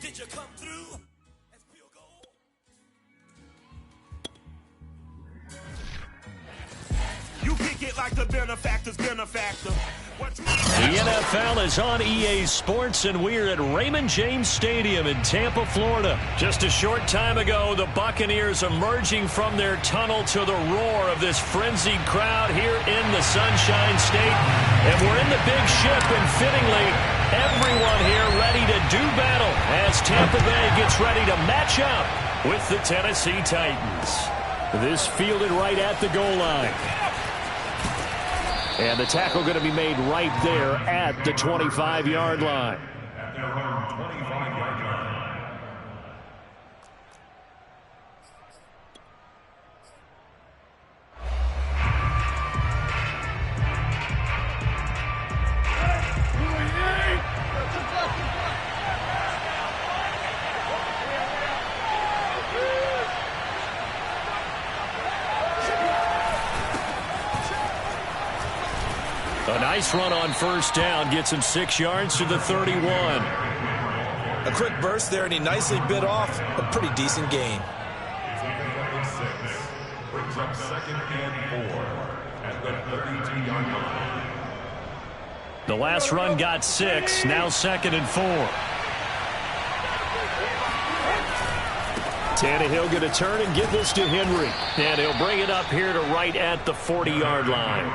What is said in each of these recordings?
Did you come through? That's field goal. You kick it like the benefactor's benefactor. The NFL is on EA Sports, and we're at Raymond James Stadium in Tampa, Florida. Just a short time ago, the Buccaneers emerging from their tunnel to the roar of this frenzied crowd here in the Sunshine State. And we're in the big ship, and fittingly, everyone here ready to do battle as Tampa Bay gets ready to match up with the Tennessee Titans. This fielded right at the goal line. And the tackle going to be made right there at the 25-yard line. At their own 25-yard line. A nice run on first down gets him 6 yards to the 31. A quick burst there, and he nicely bit off a pretty decent gain. Brings up 2nd and 4 at the 32-yard line. The last run got 6, now 2nd and 4. Tannehill going to turn and give this to Henry. And he'll bring it up here to right at the 40-yard line.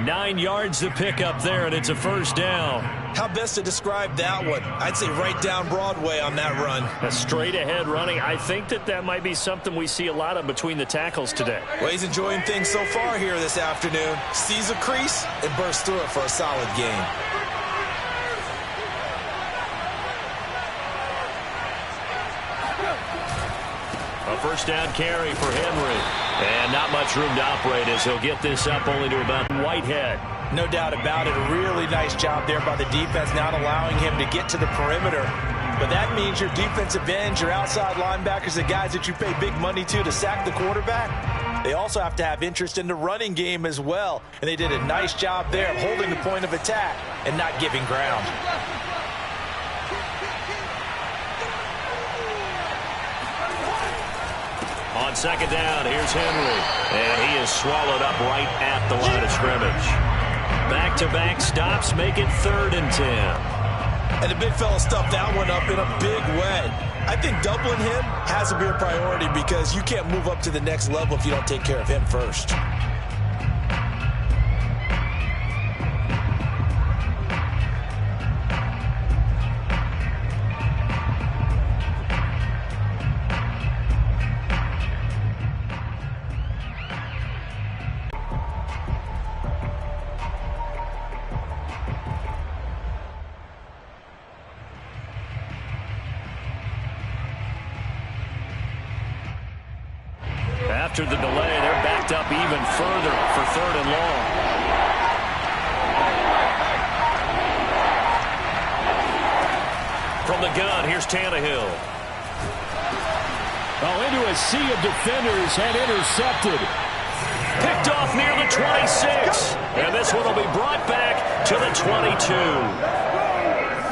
9 yards to pick up there, and it's a first down. How best to describe that one? I'd say right down Broadway on that run. A straight-ahead running. I think that might be something we see a lot of between the tackles today. Well, he's enjoying things so far here this afternoon. Sees a crease and bursts through it for a solid gain. A first down carry for Henry. And not much room to operate as he'll get this up only to about Whitehead. No doubt about it. A really nice job there by the defense, not allowing him to get to the perimeter. But that means your defensive ends, your outside linebackers, the guys that you pay big money to sack the quarterback, they also have to have interest in the running game as well. And they did a nice job there of holding the point of attack and not giving ground. On second down, here's Henry. And he is swallowed up right at the line of scrimmage. Back-to-back stops make it 3rd and 10. And the big fella stuffed that one up in a big way. I think doubling him has to be a priority because you can't move up to the next level if you don't take care of him first. After the delay, they're backed up even further for 3rd and long. From the gun, here's Tannehill. Oh, into a sea of defenders and intercepted. Picked off near the 26. And this one will be brought back to the 22.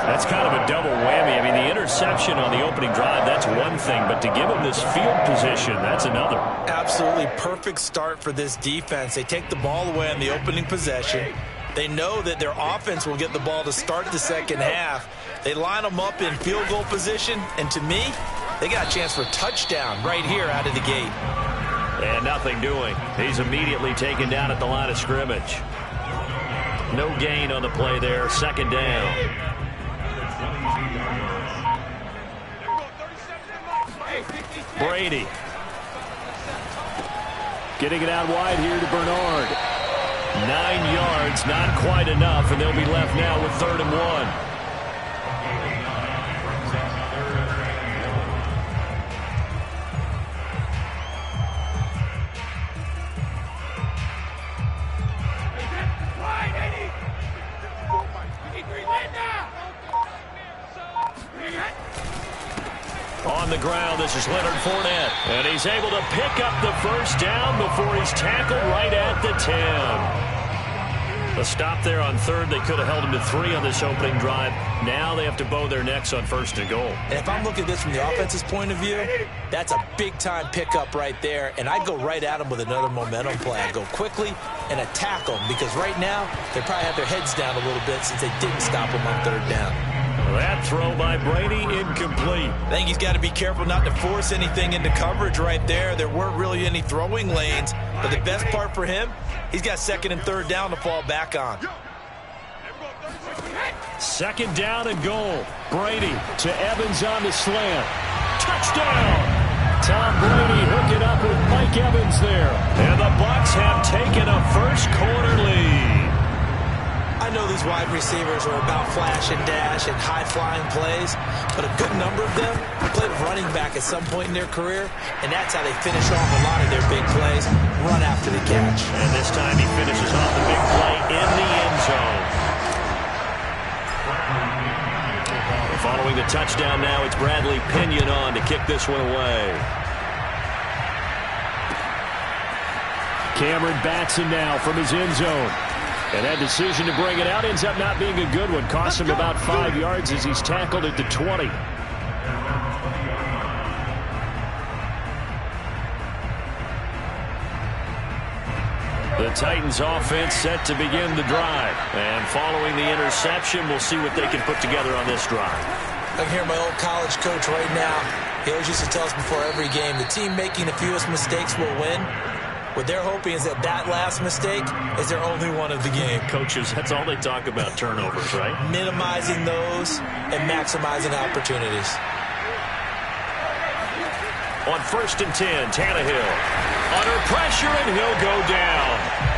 That's kind of a double whammy. I mean, the interception on the opening drive, that's one thing. But to give him this field position, that's another. Absolutely perfect start for this defense. They take the ball away on the opening possession. They know that their offense will get the ball to start the second half. They line them up in field goal position. And to me, they got a chance for a touchdown right here out of the gate. And nothing doing. He's immediately taken down at the line of scrimmage. No gain on the play there. Second down. Brady. Getting it out wide here to Bernard. 9 yards, not quite enough, and they'll be left now with 3rd and 1. On the ground, this is Leonard Fournette. And he's able to pick up the first down before he's tackled right at the 10. A stop there on third. They could have held him to 3 on this opening drive. Now they have to bow their necks on 1st and goal. And if I'm looking at this from the offense's point of view, that's a big-time pickup right there. And I'd go right at them with another momentum play. I'd go quickly and attack them because right now they probably have their heads down a little bit since they didn't stop them on 3rd down. That throw by Brady incomplete. I think he's got to be careful not to force anything into coverage right there. There weren't really any throwing lanes. But the best part for him, he's got 2nd and 3rd down to fall back on. 2nd down and goal. Brady to Evans on the slant. Touchdown! Tom Brady hooking up with Mike Evans there. And the Bucs have taken a first-quarter lead. I know these wide receivers are about flash and dash and high-flying plays, but a good number of them played running back at some point in their career, and that's how they finish off a lot of their big plays, run after the catch. And this time he finishes off the big play in the end zone. Following the touchdown now, it's Bradley Pinion on to kick this one away. Cameron Batson now from his end zone. And that decision to bring it out ends up not being a good one. Costs him about 5 yards as he's tackled at the 20. The Titans offense set to begin the drive. And following the interception, we'll see what they can put together on this drive. I can hear my old college coach right now. He always used to tell us before every game, the team making the fewest mistakes will win. What they're hoping is that last mistake is their only one of the game. Coaches, that's all they talk about, turnovers, right? Minimizing those and maximizing opportunities. On 1st and 10, Tannehill. Under pressure, and he'll go down.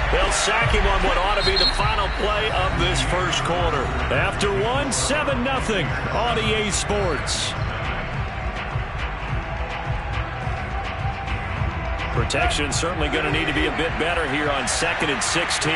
They'll sack him on what ought to be the final play of this first quarter. After 7-0 on EA Sports. Protection certainly going to need to be a bit better here on 2nd and 16.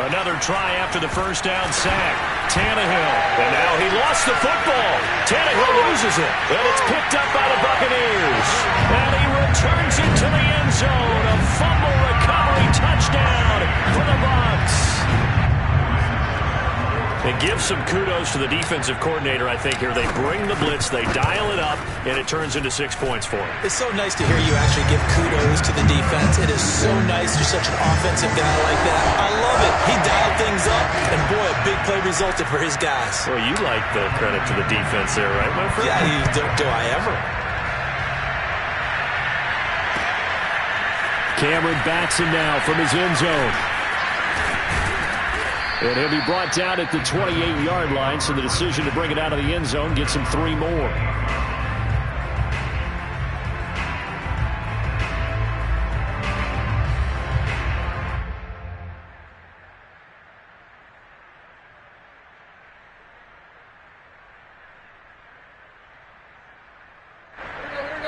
Another try after the first down sack. Tannehill. And now he lost the football. Tannehill loses it. And it's picked up by the Buccaneers. And he returns it to the end zone. A fumble recovery touchdown for the Bucs. It gives some kudos to the defensive coordinator, I think, here. They bring the blitz, they dial it up, and it turns into 6 points for him. It's so nice to hear you actually give kudos to the defense. It is so nice you're such an offensive guy like that. I love it. He dialed things up, and boy, a big play resulted for his guys. Well, you like the credit to the defense there, right, my friend? Yeah, do I ever. Cameron Batson now from his end zone. And he'll be brought down at the 28-yard line, so the decision to bring it out of the end zone gets him 3 more.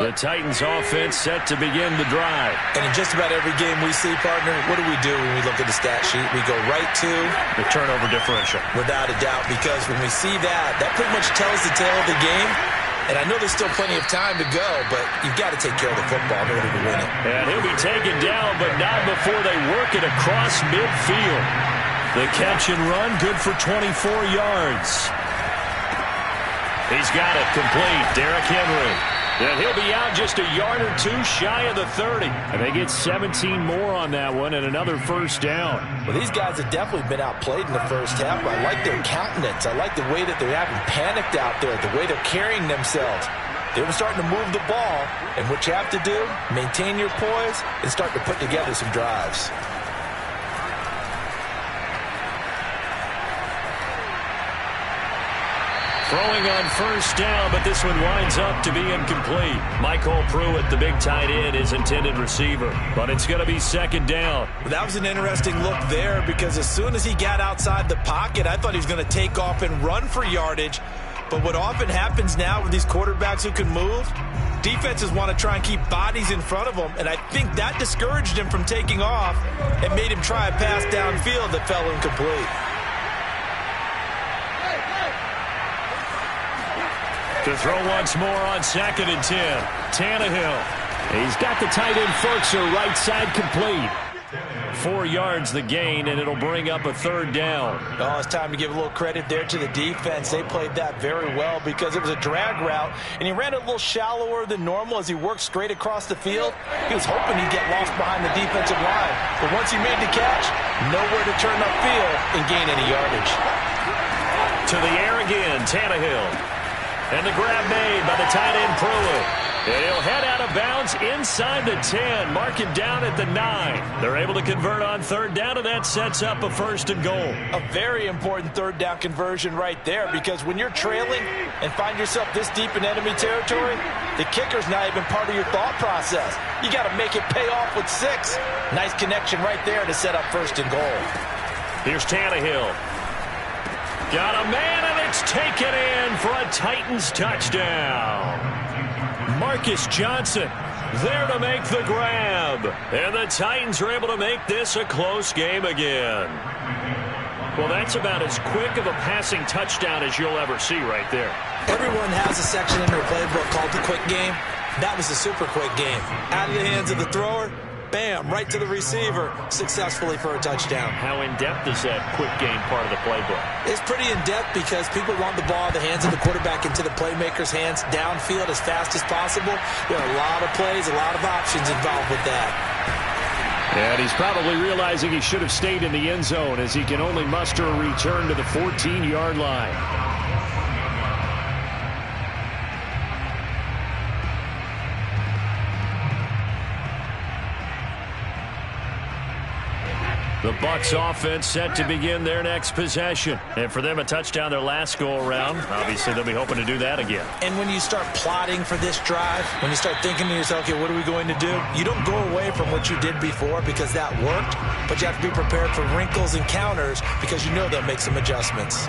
The Titans offense set to begin the drive. And in just about every game we see, partner, what do when we look at the stat sheet? We go right to the turnover differential. Without a doubt, because when we see that pretty much tells the tale of the game. And I know there's still plenty of time to go, but you've got to take care of the football in order to win it. And he'll be taken down, but not before they work it across midfield. The catch and run, good for 24 yards. He's got it complete. Derrick Henry. And he'll be out just a yard or 2 shy of the 30. And they get 17 more on that one and another first down. Well, these guys have definitely been outplayed in the first half, but I like their countenance. I like the way that they haven't panicked out there, the way they're carrying themselves. They were starting to move the ball, and what you have to do, maintain your poise and start to put together some drives. Throwing on first down, but this one winds up to be incomplete. Michael Pruitt, the big tight end, is intended receiver. But it's going to be 2nd down. Well, that was an interesting look there because as soon as he got outside the pocket, I thought he was going to take off and run for yardage. But what often happens now with these quarterbacks who can move, defenses want to try and keep bodies in front of them, and I think that discouraged him from taking off and made him try a pass downfield that fell incomplete. To throw once more on 2nd and 10. Tannehill. He's got the tight end Ferkser right side complete. 4 yards the gain, and it'll bring up a 3rd down. Oh, it's time to give a little credit there to the defense. They played that very well because it was a drag route, and he ran it a little shallower than normal as he worked straight across the field. He was hoping he'd get lost behind the defensive line, but once he made the catch, nowhere to turn upfield and gain any yardage. To the air again, Tannehill. And the grab made by the tight end Pruitt. And he'll head out of bounds inside the 10. Mark him down at the 9. They're able to convert on 3rd down, and that sets up a 1st and goal. A very important 3rd down conversion right there, because when you're trailing and find yourself this deep in enemy territory, the kicker's not even part of your thought process. You got to make it pay off with 6. Nice connection right there to set up 1st and goal. Here's Tannehill. Got a man, and it's taken in for a Titans touchdown. Marcus Johnson there to make the grab. And the Titans are able to make this a close game again. Well, that's about as quick of a passing touchdown as you'll ever see right there. Everyone has a section in their playbook called the quick game. That was a super quick game. Out of the hands of the thrower, bam, right to the receiver, successfully for a touchdown. How in-depth is that quick game part of the playbook? It's pretty in-depth because people want the ball in the hands of the quarterback into the playmaker's hands downfield as fast as possible. There are a lot of plays, a lot of options involved with that. And he's probably realizing he should have stayed in the end zone as he can only muster a return to the 14-yard line. The Bucs offense set to begin their next possession. And for them, a touchdown their last go-around. Obviously, they'll be hoping to do that again. And when you start plotting for this drive, when you start thinking to yourself, okay, what are we going to do? You don't go away from what you did before because that worked, but you have to be prepared for wrinkles and counters because you know they'll make some adjustments.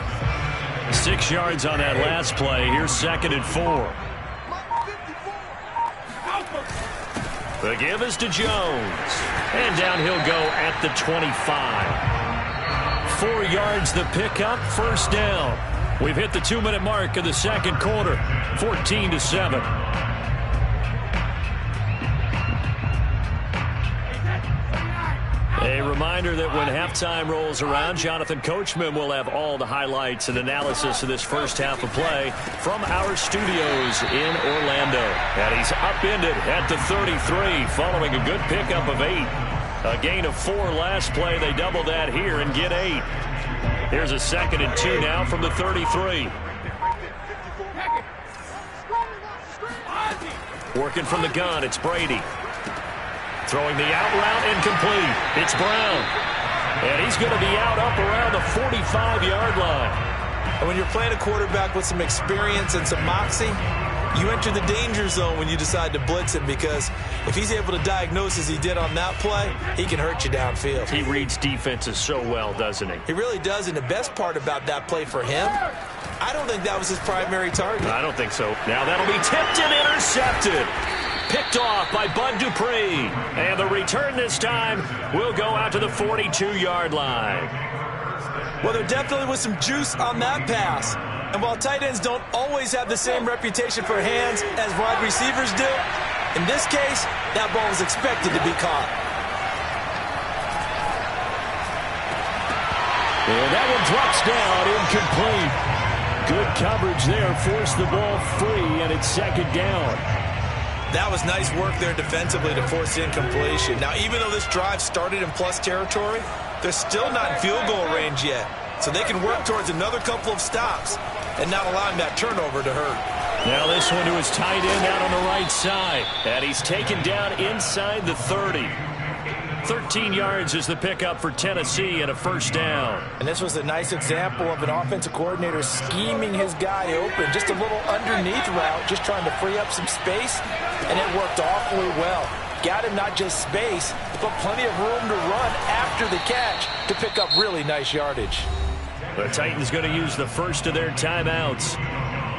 6 yards on that last play. Here's 2nd and 4. The give is to Jones. And down he'll go at the 25. 4 yards the pickup, 1st down. We've hit the 2-minute mark of the 2nd quarter. 14-7. A reminder that when halftime rolls around, Jonathan Coachman will have all the highlights and analysis of this first half of play from our studios in Orlando. And he's upended at the 33 following a good pickup of 8. A gain of 4 last play. They double that here and get 8. Here's a 2nd and 2 now from the 33. Working from the gun, it's Brady. Throwing the out route incomplete. It's Brown. And he's going to be out up around the 45-yard line. And when you're playing a quarterback with some experience and some moxie, you enter the danger zone when you decide to blitz him, because if he's able to diagnose as he did on that play, he can hurt you downfield. He reads defenses so well, doesn't he? He really does, and the best part about that play for him, I don't think that was his primary target. I don't think so. Now that'll be tipped and intercepted. Picked off by Bud Dupree. And the return this time will go out to the 42-yard line. Well, there definitely was some juice on that pass. And while tight ends don't always have the same reputation for hands as wide receivers do, in this case, that ball was expected to be caught. And that one drops down, incomplete. Good coverage there, forced the ball free, and it's 2nd down. That was nice work there defensively to force incompletion. Now, even though this drive started in plus territory, they're still not in field goal range yet. So they can work towards another couple of stops and not allowing that turnover to hurt. Now this one to his tight end out on the right side. And he's taken down inside the 30. 13 yards is the pickup for Tennessee and a 1st down. And this was a nice example of an offensive coordinator scheming his guy open. Just a little underneath route, just trying to free up some space, and it worked awfully well. Got him not just space, but plenty of room to run after the catch to pick up really nice yardage. The Titans going to use the first of their timeouts,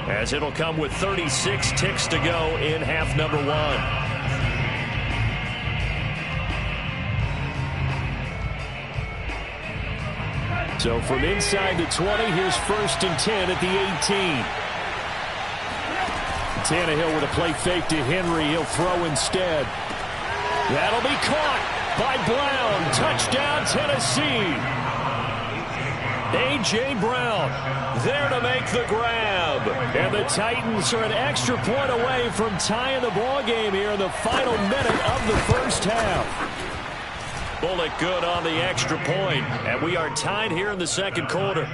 as it'll come with 36 ticks to go in half number 1. So from inside the 20, here's 1st and 10 at the 18. Tannehill with a play fake to Henry. He'll throw instead. That'll be caught. by Brown. Touchdown, Tennessee. A.J. Brown there to make the grab. And the Titans are an extra point away from tying the ball game here in the final minute of the first half. Bullock good on the extra point, and we are tied here in the second quarter.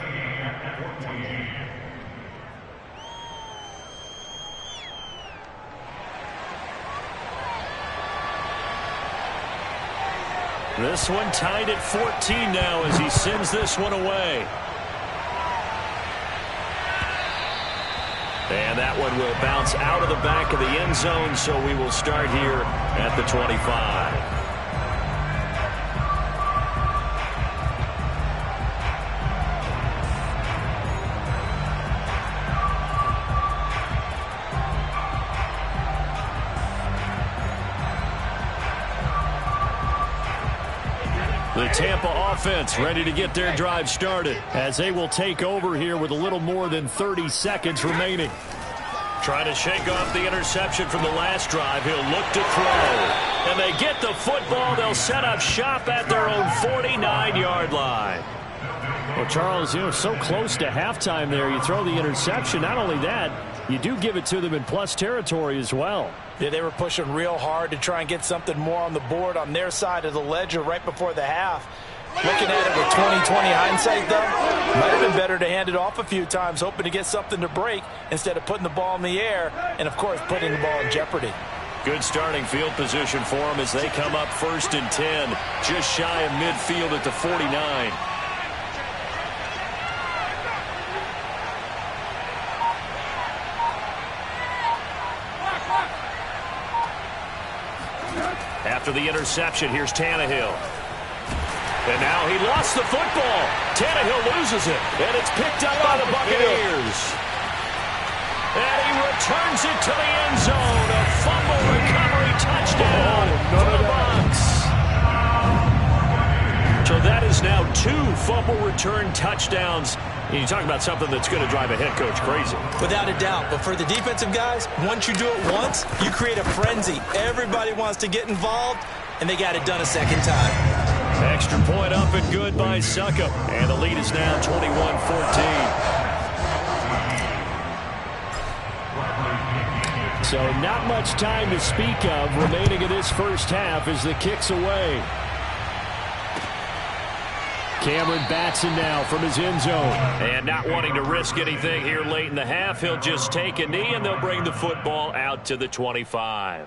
This one tied at 14 now as he sends this one away. And that one will bounce out of the back of the end zone, so we will start here at the 25. The Tampa offense ready to get their drive started as they will take over here with a little more than 30 seconds remaining. Trying to shake off the interception from the last drive. He'll look to throw. And they get the football. They'll set up shop at their own 49-yard line. Well, Charles, so close to halftime there. You throw the interception. Not only that, you do give it to them in plus territory as well. Yeah, they were pushing real hard to try and get something more on the board on their side of the ledger right before the half. Looking at it with 20/20 hindsight, though, might have been better to hand it off a few times, hoping to get something to break instead of putting the ball in the air and, of course, putting the ball in jeopardy. Good starting field position for them as they come up 1st and 10, just shy of midfield at the 49. After the interception, here's Tannehill. And now he lost the football. Tannehill loses it, and it's picked up by the Buccaneers. And he returns it to the end zone. A fumble recovery touchdown for the Bucs. So that is now 2 fumble return touchdowns. You talk about something that's going to drive a head coach crazy. Without a doubt. But for the defensive guys, once you do it once, you create a frenzy. Everybody wants to get involved, and they got it done a second time. Extra point up and good by Succop. And the lead is now 21-14. So not much time to speak of remaining in this first half as the kick's away. Cameron Batson now from his end zone. And not wanting to risk anything here late in the half, he'll just take a knee and they'll bring the football out to the 25.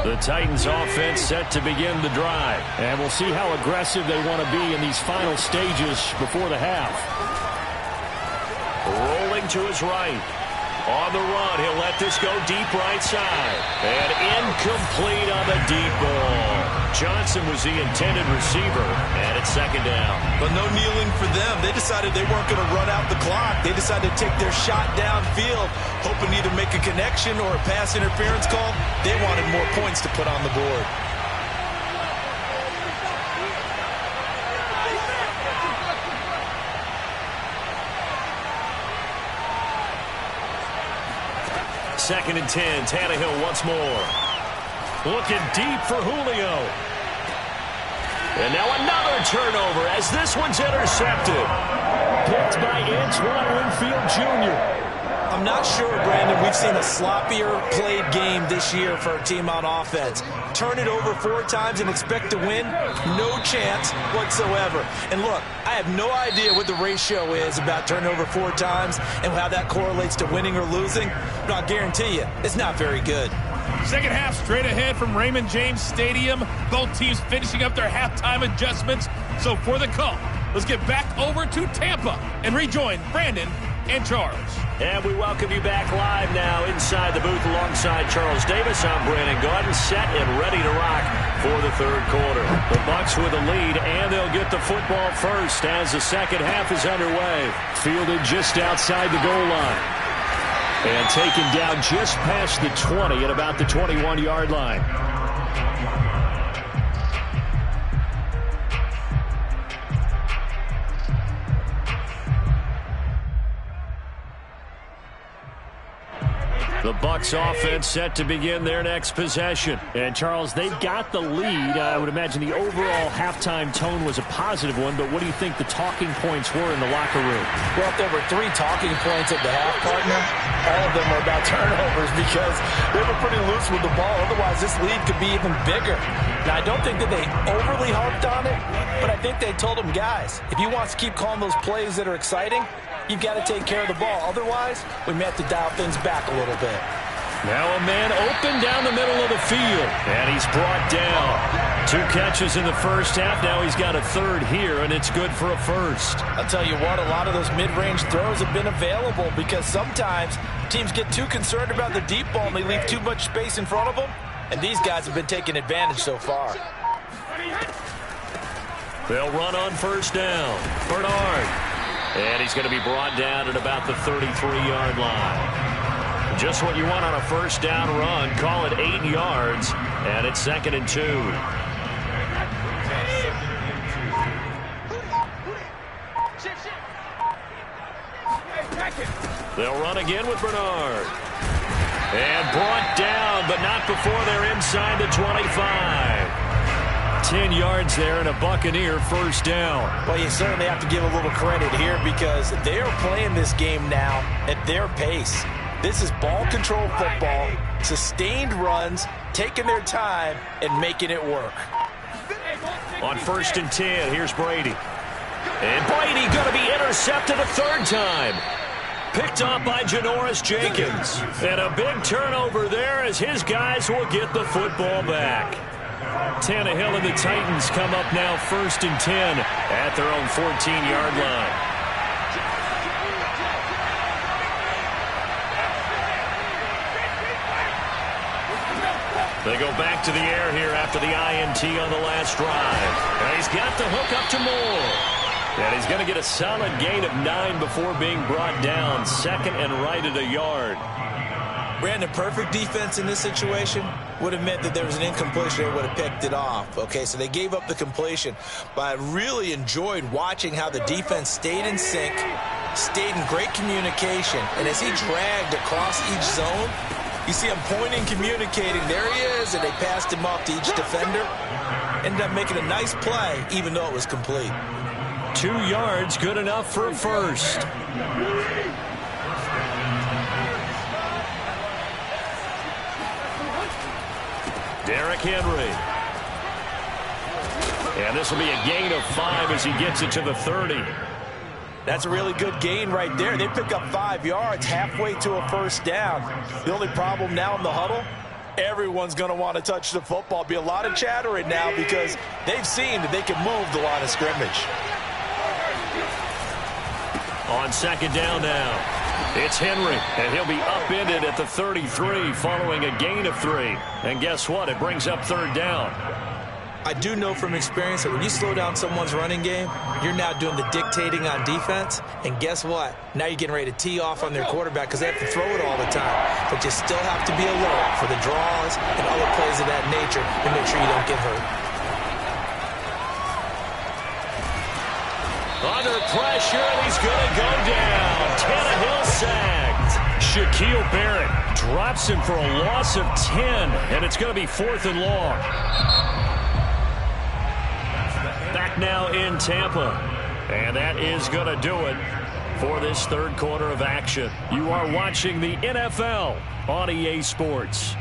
The Titans offense set to begin the drive. And we'll see how aggressive they want to be in these final stages before the half. Rolling to his right. On the run, he'll let this go deep right side. And incomplete on the deep ball. Johnson was the intended receiver, and it's 2nd down. But no kneeling for them. They decided they weren't going to run out the clock. They decided to take their shot downfield, hoping to either make a connection or a pass interference call. They wanted more points to put on the board. Second and 10. Tannehill once more. Looking deep for Julio. And now another turnover as this one's intercepted. Picked by Antoine Winfield Jr. I'm not sure, Brandon, we've seen a sloppier played game this year for a team on offense. Turn it over 4 times and expect to win? No chance whatsoever. And look, I have no idea what the ratio is about turnover 4 times and how that correlates to winning or losing, but I'll guarantee you, it's not very good. Second half straight ahead from Raymond James Stadium. Both teams finishing up their halftime adjustments. So for the call, let's get back over to Tampa and rejoin Brandon and Charles. And we welcome you back live now inside the booth alongside Charles Davis. I'm Brandon Gaudin, set and ready to rock for the 3rd quarter. The Bucs with a lead, and they'll get the football first as the second half is underway. Fielded just outside the goal line. And taken down just past the 20 at about the 21-yard line. The Bucs offense set to begin their next possession. And, Charles, they've got the lead. I would imagine the overall halftime tone was a positive one, but what do you think the talking points were in the locker room? Well, if there were 3 talking points at the half, partner, all of them were about turnovers because they were pretty loose with the ball. Otherwise, this lead could be even bigger. Now, I don't think that they overly harped on it, but I think they told them, guys, if you want to keep calling those plays that are exciting, you've got to take care of the ball. Otherwise, we may have to dial things back a little bit. Now a man open down the middle of the field, and he's brought down. 2 catches in the first half. Now he's got a third here, and it's good for a first. I'll tell you what, a lot of those mid-range throws have been available because sometimes teams get too concerned about the deep ball and they leave too much space in front of them, and these guys have been taking advantage so far. They'll run on first down. Bernard. And he's going to be brought down at about the 33-yard line. Just what you want on a first down run. Call it 8 yards, and it's 2nd and 2. They'll run again with Bernard. And brought down, but not before they're inside the 25. 10 yards there and a Buccaneer first down. Well, you certainly have to give a little credit here because they are playing this game now at their pace. This is ball control football, sustained runs, taking their time, and making it work. On 1st and 10, here's Brady. And Brady going to be intercepted a 3rd time. Picked off by Janoris Jenkins. And a big turnover there as his guys will get the football back. Tannehill and the Titans come up now 1st and 10 at their own 14-yard line. They go back to the air here after the INT on the last drive. And he's got the hook up to Moore. And he's going to get a solid gain of 9 before being brought down. 2nd and right at a yard. Brandon, perfect defense in this situation would have meant that there was an incompletion. They would have picked it off. Okay, so they gave up the completion. But I really enjoyed watching how the defense stayed in sync, stayed in great communication. And as he dragged across each zone, you see him pointing, communicating. There he is, and they passed him off to each defender. Ended up making a nice play, even though it was complete. 2 yards, good enough for a first. Derrick Henry. And this will be a gain of 5 as he gets it to the 30. That's a really good gain right there. They pick up 5 yards halfway to a first down. The only problem now in the huddle, everyone's going to want to touch the football. Be a lot of chattering now because they've seen that they can move the line of scrimmage. On 2nd down now. It's Henry, and he'll be upended at the 33 following a gain of 3. And guess what? It brings up 3rd down. I do know from experience that when you slow down someone's running game, you're now doing the dictating on defense. And guess what? Now you're getting ready to tee off on their quarterback because they have to throw it all the time. But you still have to be alert for the draws and other plays of that nature to make sure you don't get hurt. Under pressure, and he's going to go down. Tannehill sacked. Shaquille Barrett drops him for a loss of 10, and it's going to be 4th and long. Back now in Tampa, and that is going to do it for this 3rd quarter of action. You are watching the NFL on EA Sports.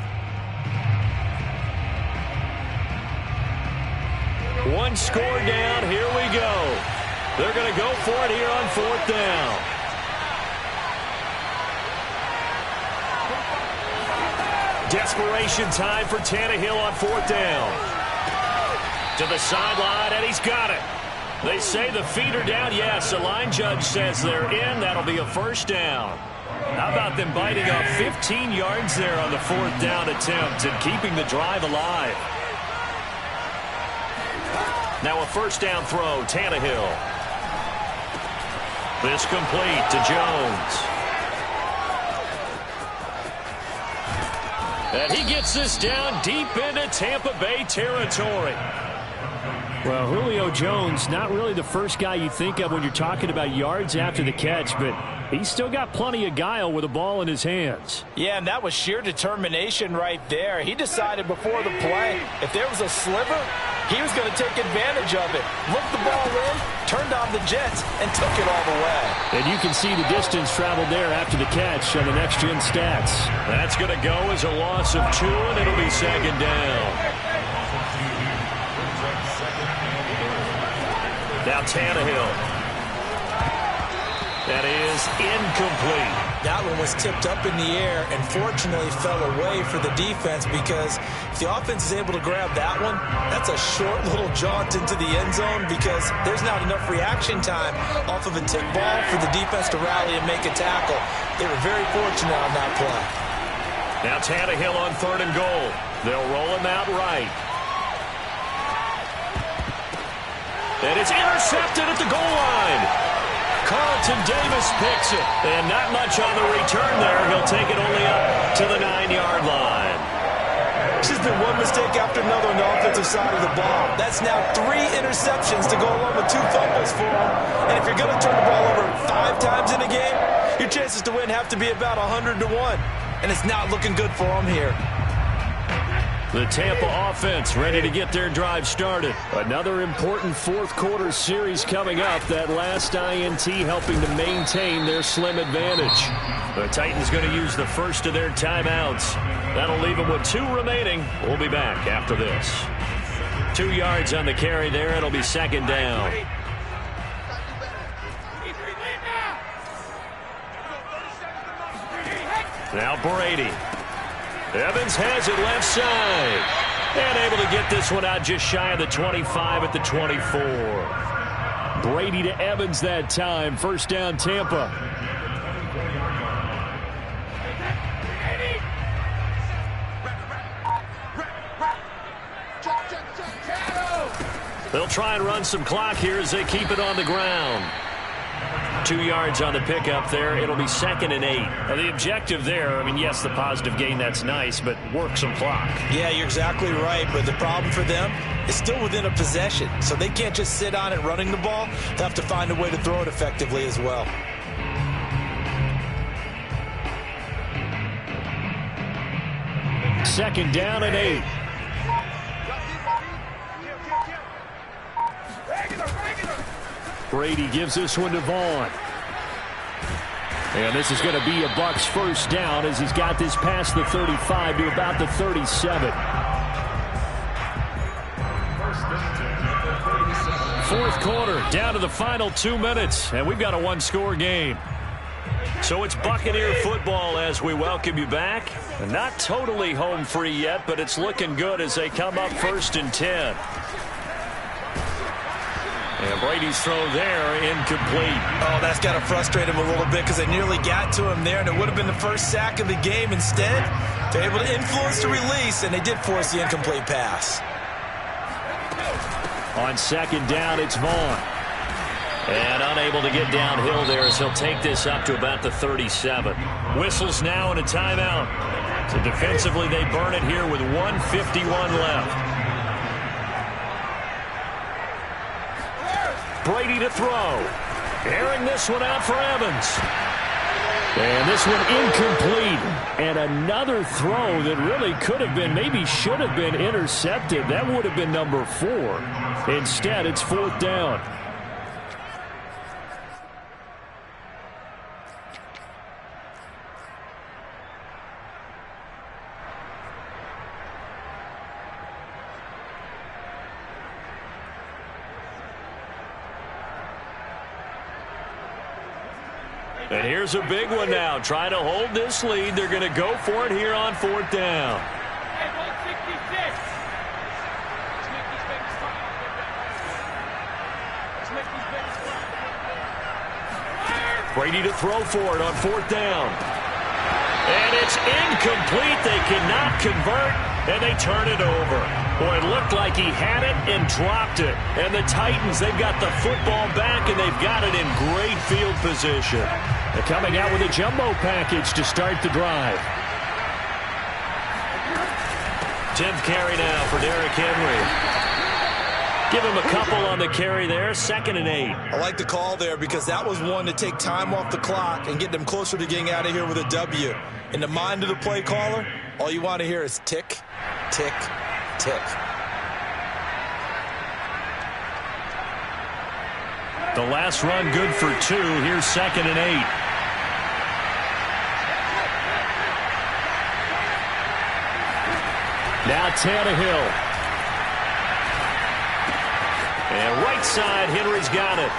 One score down, here we go. They're going to go for it here on 4th down. Desperation time for Tannehill on 4th down. To the sideline, and he's got it. They say the feet are down. Yes, the line judge says they're in. That'll be a first down. How about them biting off 15 yards there on the 4th down attempt and keeping the drive alive? Now a first down throw, Tannehill. This complete to Jones. And he gets this down deep into Tampa Bay territory. Well, Julio Jones, not really the first guy you think of when you're talking about yards after the catch, but he's still got plenty of guile with a ball in his hands. Yeah, and that was sheer determination right there. He decided before the play, if there was a sliver, he was going to take advantage of it. Looked the ball in, turned on the jets, and took it all the way. And you can see the distance traveled there after the catch on the next-gen stats. That's going to go as a loss of 2, and it'll be second down. Now Tannehill. That is incomplete. That one was tipped up in the air and fortunately fell away for the defense, because if the offense is able to grab that one, that's a short little jaunt into the end zone, because there's not enough reaction time off of a tip ball for the defense to rally and make a tackle. They were very fortunate on that play. Now Tannehill on 3rd and goal. They'll roll him out right. And it's intercepted at the goal line. Carlton Davis picks it. And not much on the return there. He'll take it only up to the 9-yard line. This has been one mistake after another on the offensive side of the ball. That's now 3 interceptions to go along with 2 fumbles for him. And if you're going to turn the ball over 5 times in a game, your chances to win have to be about 100 to 1. And it's not looking good for him here. The Tampa offense ready to get their drive started. Another important fourth-quarter series coming up. That last INT helping to maintain their slim advantage. The Titans going to use the first of their timeouts. That'll leave them with 2 remaining. We'll be back after this. 2 yards on the carry there. It'll be second down. Now Brady. Evans has it left side. And able to get this one out just shy of the 25 at the 24. Brady to Evans that time. First down, Tampa. They'll try and run some clock here as they keep it on the ground. 2 yards on the pickup there. It'll be 2nd and 8. Now the objective there, I mean, yes, the positive gain, that's nice, but work some clock. Yeah, you're exactly right, but the problem for them is still within a possession, so they can't just sit on it running the ball. They'll have to find a way to throw it effectively as well. Second down and 8. Brady gives this one to Vaughn. And this is going to be a Bucs first down as he's got this past the 35 to about the 37. Fourth quarter, down to the final 2 minutes, and we've got a 1-score game. So it's Buccaneer football as we welcome you back. Not totally home free yet, but it's looking good as they come up 1st and 10. And Brady's throw there, incomplete. Oh, that's got to frustrate him a little bit because they nearly got to him there, and it would have been the first sack of the game. Instead, they're able to influence the release, and they did force the incomplete pass. On second down, it's Vaughn. And unable to get downhill there as he'll take this up to about the 37. Whistles now and a timeout. So defensively, they burn it here with 1:51 left. Brady to throw. Airing this one out for Evans. And this one incomplete. And another throw that really could have been, maybe should have been intercepted. That would have been number 4. Instead, it's 4th down. And here's a big one now. Trying to hold this lead. They're going to go for it here on 4th down. Brady to throw for it on 4th down. And it's incomplete. They cannot convert, and they turn it over. Boy, it looked like he had it and dropped it. And the Titans, they've got the football back, and they've got it in great field position. They're coming out with a jumbo package to start the drive. 10th carry now for Derrick Henry. Give him a couple on the carry there, 2nd and 8. I like the call there because that was one to take time off the clock and get them closer to getting out of here with a W. In the mind of the play caller, all you want to hear is tick, tick, tick. The last run good for 2. Here's 2nd and 8. Now Tannehill. And right side, Henry's got it.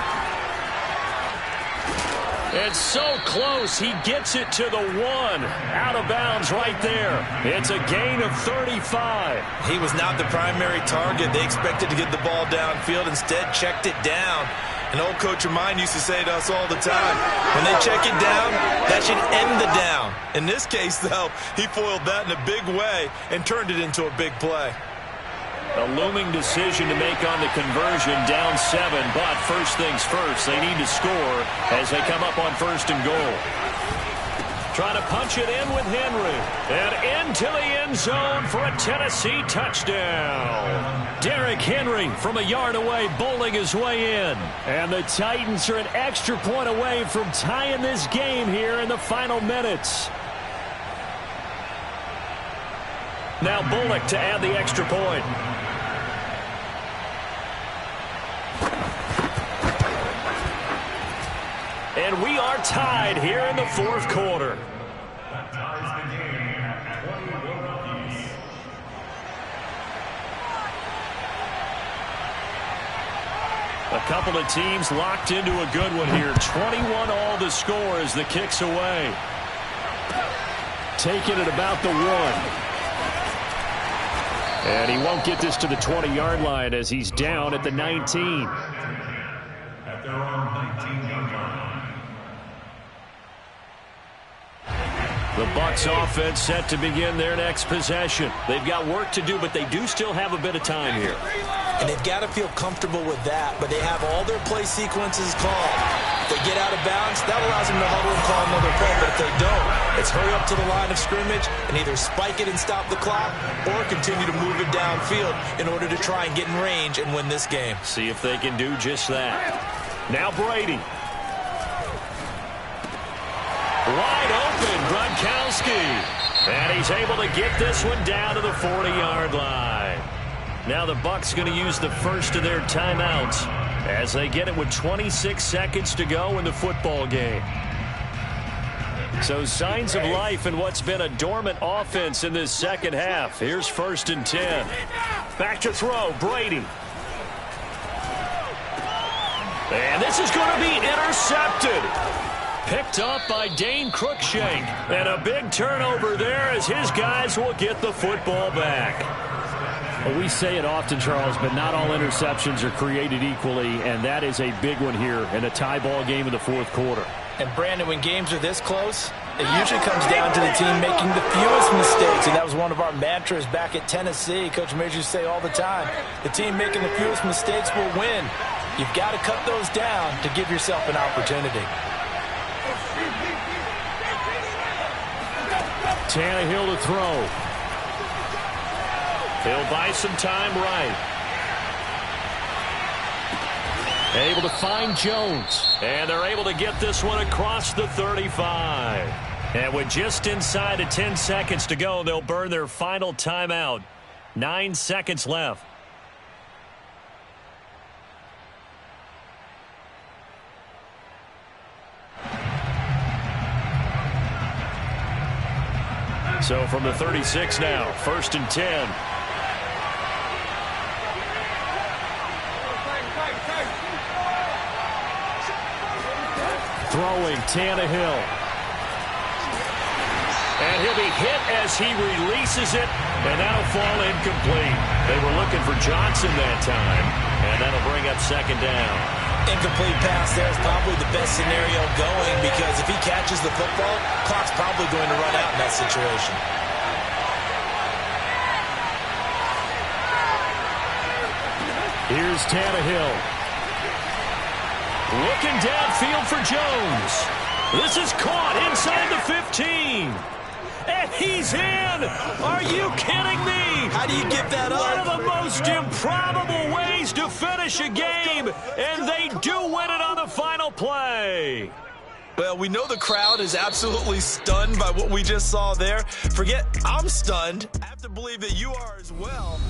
It's so close, he gets it to the 1. Out of bounds right there. It's a gain of 35. He was not the primary target. They expected to get the ball downfield. Instead, checked it down. An old coach of mine used to say to us all the time, when they check it down, that should end the down. In this case, though, he foiled that in a big way and turned it into a big play. A looming decision to make on the conversion, down 7, but first things first, they need to score as they come up on 1st and goal. Trying to punch it in with Henry, and into the end zone for a Tennessee touchdown. Derrick Henry from a yard away, bowling his way in. And the Titans are an extra point away from tying this game here in the final minutes. Now Bullock to add the extra point. And we are tied here in the 4th quarter. That ties the game at 21 apiece. A couple of teams locked into a good one here. 21 all the score as the kick's away. Taking it about the 1. And he won't get this to the 20-yard line as he's down at the 19. At their own 19-yard line. The Bucs offense set to begin their next possession. They've got work to do, but they do still have a bit of time here. And they've got to feel comfortable with that, but they have all their play sequences called. If they get out of bounds, that allows them to huddle and call another play, but if they don't, it's hurry up to the line of scrimmage and either spike it and stop the clock or continue to move it downfield in order to try and get in range and win this game. See if they can do just that. Now Brady. Wide open, Gronkowski. And he's able to get this one down to the 40-yard line. Now the Bucs going to use the first of their timeouts as they get it with 26 seconds to go in the football game. So signs of life in what's been a dormant offense in this second half. Here's 1st and 10. Back to throw, Brady. And this is going to be intercepted. Picked up by Dane Cruikshank. And a big turnover there as his guys will get the football back. Well, we say it often, Charles, but not all interceptions are created equally, and that is a big one here in a tie ball game in the 4th quarter. And, Brandon, when games are this close, it usually comes down to the team making the fewest mistakes, and that was one of our mantras back at Tennessee. Coach Mears used to say all the time, the team making the fewest mistakes will win. You've got to cut those down to give yourself an opportunity. Tannehill to throw. He'll buy some time right. Able to find Jones. And they're able to get this one across the 35. And with just inside of 10 seconds to go, they'll burn their final timeout. 9 seconds left. So from the 36 now, 1st and 10. Throwing Tannehill. And he'll be hit as he releases it, and that'll fall incomplete. They were looking for Johnson that time, and that'll bring up 2nd down. Incomplete pass there is probably the best scenario going because if he catches the football, clock's probably going to run out in that situation. Here's Tannehill. Looking downfield for Jones. This is caught inside the 15. and he's in. Are you kidding me? How do you give that up? One of the most improbable ways to finish a game, and they do win it on the final play. Well, we know the crowd is absolutely stunned by what we just saw there. I'm stunned. I have to believe that you are as well.